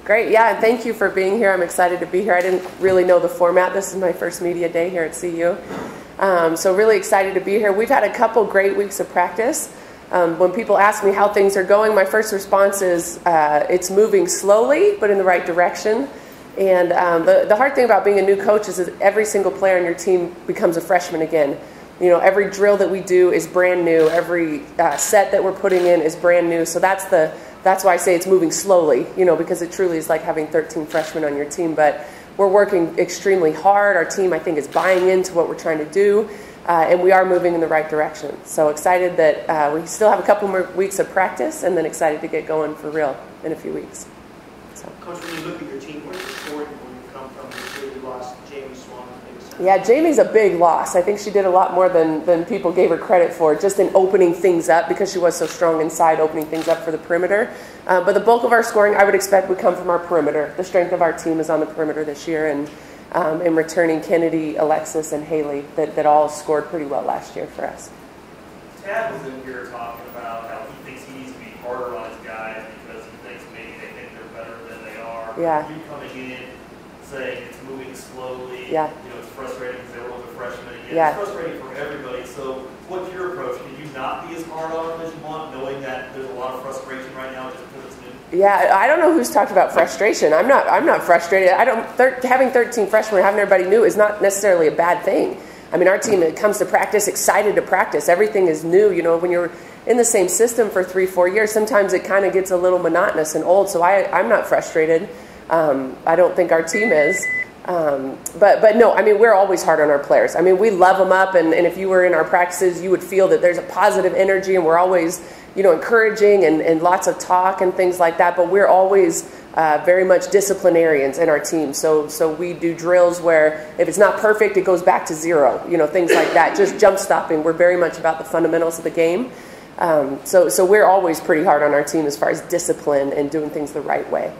Great, yeah, and thank you for being here. I'm excited to be here. I didn't really know the format. This is my first media day here at CU. So really excited to be here. We've had a couple great weeks of practice. When people ask me how things are going, my first response is it's moving slowly, but in the right direction. And the hard thing about being a new coach is that every single player on your team becomes a freshman again. You know, every drill that we do is brand new. Every set that we're putting in is brand new. So that's why I say it's moving slowly, you know, because it truly is like having 13 freshmen on your team. But we're working extremely hard. Our team, I think, is buying into what we're trying to do, and we are moving in the right direction. So excited that we still have a couple more weeks of practice, and then excited to get going for real in a few weeks. So. Coach, when you look at your team, what's important when you come from the year you lost Jamie Swan? Yeah, Jamie's a big loss. I think she did a lot more than people gave her credit for, just in opening things up, because she was so strong inside, opening things up for the perimeter. But the bulk of our scoring, I would expect, would come from our perimeter. The strength of our team is on the perimeter this year, and in returning Kennedy, Alexis, and Haley, that all scored pretty well last year for us. Tad was in here talking about how he thinks he needs to be harder on his guys because he thinks maybe they think they're better than they are. Yeah. You coming in, saying it's moving slowly. Yeah. You know, it's frustrating because they were the freshmen again. Yeah. It's frustrating for everybody. So what's your approach? Can you not be as hard on them as you want, knowing that there's a lot of frustration right now just because it's new? Yeah, I don't know who's talked about frustration. I'm not frustrated. Having 13 freshmen, having everybody new is not necessarily a bad thing. I mean, our team, it comes to practice, excited to practice. Everything is new. You know, when you're in the same system for 3-4 years, sometimes it kind of gets a little monotonous and old. So I'm not frustrated. I don't think our team is. But no, I mean, we're always hard on our players. I mean, we love them up, and if you were in our practices, you would feel that there's a positive energy, and we're always, you know, encouraging and lots of talk and things like that. But we're always very much disciplinarians in our team. So we do drills where if it's not perfect, it goes back to zero, you know, things like that. Just jump stopping. We're very much about the fundamentals of the game. So we're always pretty hard on our team as far as discipline and doing things the right way.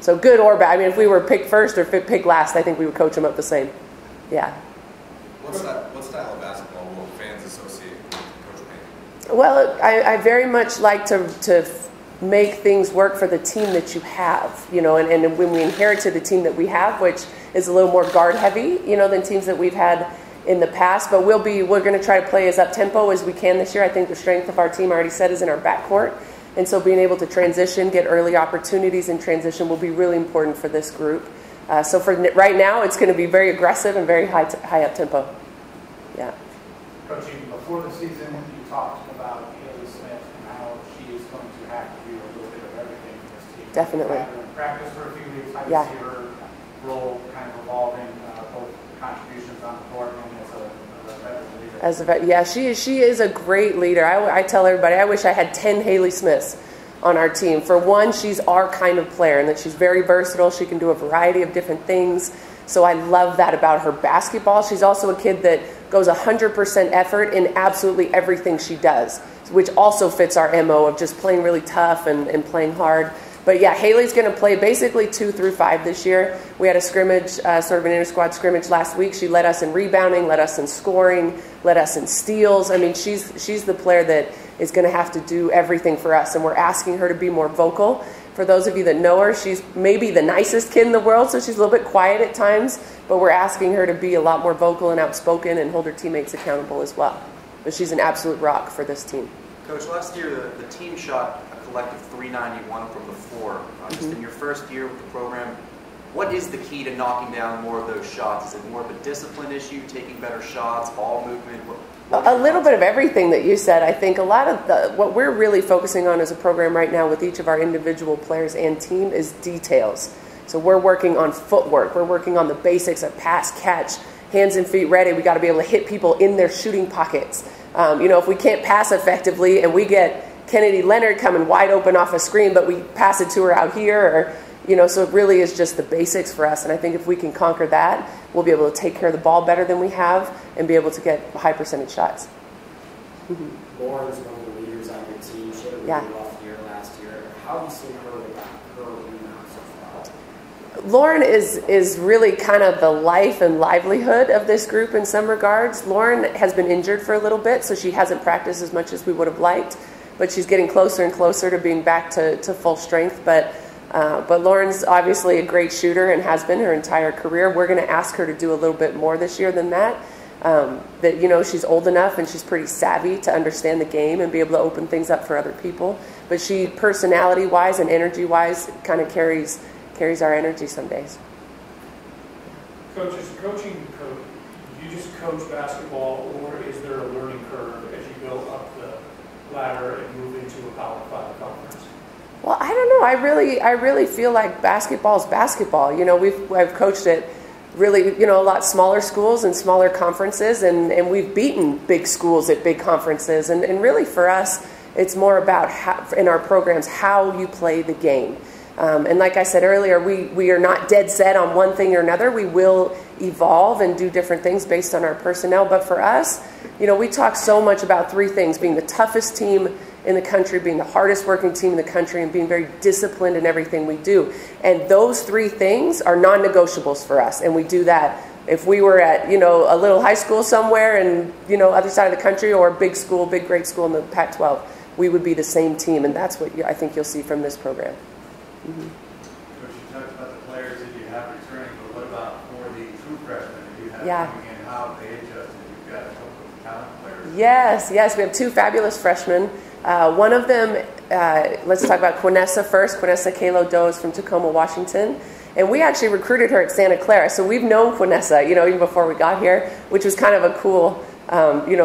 So good or bad. I mean, if we were picked first or picked last, I think we would coach them up the same. Yeah. What style of basketball will fans associate with Coach Payne? Well, I very much like to make things work for the team that you have, you know, and when we inherited the team that we have, which is a little more guard heavy, you know, than teams that we've had in the past. But we're going to try to play as up-tempo as we can this year. I think the strength of our team, I already said, is in our backcourt. And so being able to transition, get early opportunities in transition will be really important for this group. So for right now, it's going to be very aggressive and very high up tempo. Yeah. Coaching, before the season, you talked about Haley Smith and how she is going to have to do a little bit of everything for this team. Definitely. You've had her in practice for a few weeks. How do Yeah. you see her role kind of evolving, both contributions on the court and as a veteran leader? Yeah, she is a great leader. I tell everybody, I wish I had 10 Haley Smiths on our team. For one, she's our kind of player, and that she's very versatile. She can do a variety of different things. So I love that about her basketball. She's also a kid that goes 100% effort in absolutely everything she does, which also fits our MO of just playing really tough and playing hard. But yeah, Haley's going to play basically 2 through 5 this year. We had a scrimmage, sort of an inter-squad scrimmage last week. She led us in rebounding, led us in scoring, led us in steals. I mean, she's the player that is going to have to do everything for us, and we're asking her to be more vocal. For those of you that know her, she's maybe the nicest kid in the world, so she's a little bit quiet at times, but we're asking her to be a lot more vocal and outspoken and hold her teammates accountable as well. But she's an absolute rock for this team. Coach, last year the team shot a collective 391 from the floor. Just in your first year with the program, what is the key to knocking down more of those shots? Is it more of a discipline issue, taking better shots, ball movement? A little bit of everything that you said. I think a lot of what we're really focusing on as a program right now with each of our individual players and team is details. So we're working on footwork. We're working on the basics of pass, catch, hands and feet ready. We got to be able to hit people in their shooting pockets. If we can't pass effectively and we get Kennedy Leonard coming wide open off a screen, but we pass it to her out here, so it really is just the basics for us. And I think if we can conquer that, we'll be able to take care of the ball better than we have and be able to get high percentage shots. Lauren's one of the leaders on your team. She had a really rough year last year. How have you seen her rebound so far? Lauren is really kind of the life and livelihood of this group in some regards. Lauren has been injured for a little bit, so she hasn't practiced as much as we would have liked, but she's getting closer and closer to being back to full strength. But But Lauren's obviously a great shooter and has been her entire career. We're going to ask her to do a little bit more this year than that. That she's old enough and she's pretty savvy to understand the game and be able to open things up for other people. But she, personality-wise and energy-wise, kind of carries our energy some days. Coach, as a coaching coach, do you just coach basketball, or is there a learning curve as you go up the ladder and move into a Power 5 conference? Well, I don't know. I really feel like basketball is basketball. I've coached at really, a lot smaller schools and smaller conferences, and we've beaten big schools at big conferences. And really for us, it's more about how, in our programs, how you play the game. And like I said earlier, we are not dead set on one thing or another. We will evolve and do different things based on our personnel. But for us, we talk so much about three things: being the toughest team in the country, being the hardest working team in the country, and being very disciplined in everything we do. And those three things are non-negotiables for us. And we do that. If we were at, a little high school somewhere and, other side of the country, or a big school, big great school in the Pac-12, we would be the same team. And that's what I think you'll see from this program. Mm-hmm. Coach, you talked about the players that you have returning, but what about for the true freshmen that you have coming in? How have they adjusted? You've got a couple of talent players. Yes, we have two fabulous freshmen. One of them, let's talk about Quinessa first. Quinessa Kalo Doe is from Tacoma, Washington. And we actually recruited her at Santa Clara. So we've known Quinessa, even before we got here, which was kind of a cool,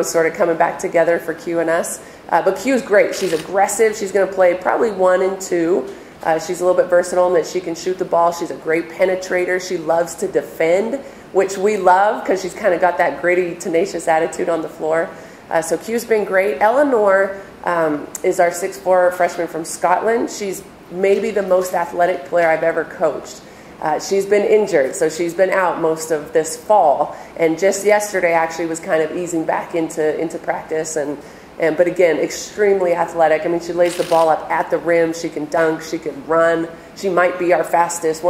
sort of coming back together for Q and us. But Q's great. She's aggressive. She's going to play probably 1 and 2. She's a little bit versatile in that she can shoot the ball. She's a great penetrator. She loves to defend, which we love because she's kind of got that gritty, tenacious attitude on the floor. So Q's been great. Eleanor is our 6'4" freshman from Scotland. She's maybe the most athletic player I've ever coached. She's been injured, so she's been out most of this fall. And just yesterday actually was kind of easing back into practice. But again, extremely athletic. I mean, she lays the ball up at the rim. She can dunk. She can run. She might be one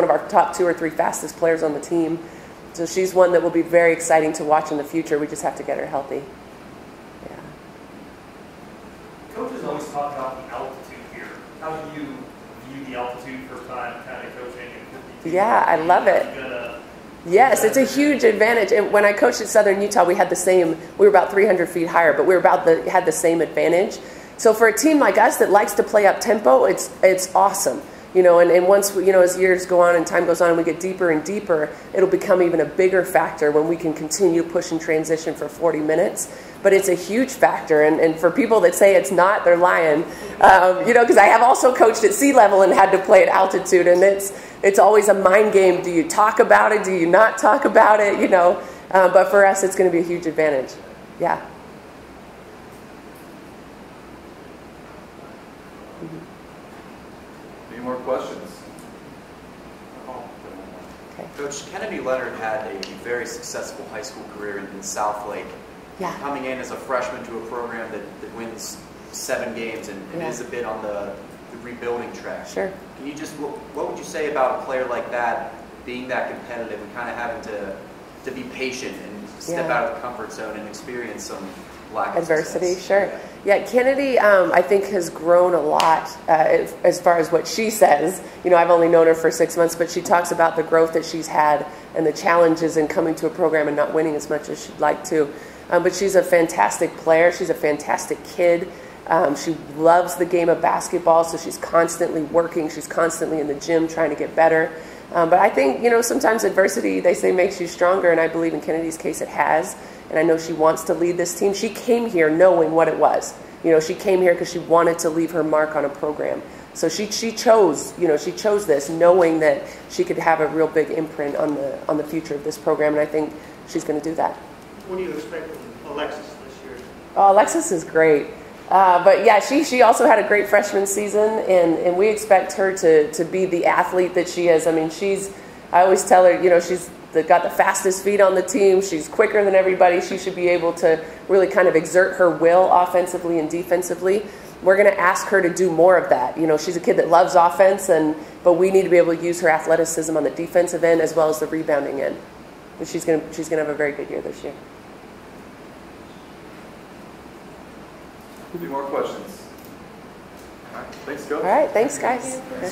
of our top 2 or 3 fastest players on the team. So she's one that will be very exciting to watch in the future. We just have to get her healthy. Yeah. Coaches always talk about the altitude here. How do you view the altitude first time kind of coaching? Yeah, I love it. Yes, it's a huge advantage. And when I coached at Southern Utah, we were about 300 feet higher, but we had the same advantage. So for a team like us that likes to play up tempo, it's awesome. And once, as years go on and time goes on and we get deeper and deeper, it'll become even a bigger factor when we can continue push and transition for 40 minutes. But it's a huge factor. And for people that say it's not, they're lying. Because I have also coached at sea level and had to play at altitude. And it's always a mind game. Do you talk about it? Do you not talk about it? But for us, it's going to be a huge advantage. Yeah. Any more questions? Okay. Coach, Kennedy Leonard had a very successful high school career in Southlake. Yeah. Coming in as a freshman to a program that wins 7 games and is a bit on the rebuilding track. Sure. Can you what would you say about a player like that being that competitive and kind of having to be patient and step out of the comfort zone and experience some lack of adversity? success? Sure. Yeah, Kennedy, I think, has grown a lot as far as what she says. I've only known her for 6 months, but she talks about the growth that she's had and the challenges in coming to a program and not winning as much as she'd like to. But she's a fantastic player. She's a fantastic kid. She loves the game of basketball, so she's constantly working. She's constantly in the gym trying to get better. But I think, sometimes adversity, they say, makes you stronger, and I believe in Kennedy's case it has. And I know she wants to lead this team. She came here knowing what it was. She came here because she wanted to leave her mark on a program. So she chose this knowing that she could have a real big imprint on the future of this program, and I think she's going to do that. What do you expect from Alexis this year? Oh, Alexis is great. But yeah, she also had a great freshman season, and we expect her to be the athlete that she is. I mean, I always tell her, she's got the fastest feet on the team. She's quicker than everybody. She should be able to really kind of exert her will offensively and defensively. We're going to ask her to do more of that. She's a kid that loves offense, but we need to be able to use her athleticism on the defensive end as well as the rebounding end. And she's going to have a very good year this year. Any more questions? All right, thanks, Coach. All right, thanks, guys.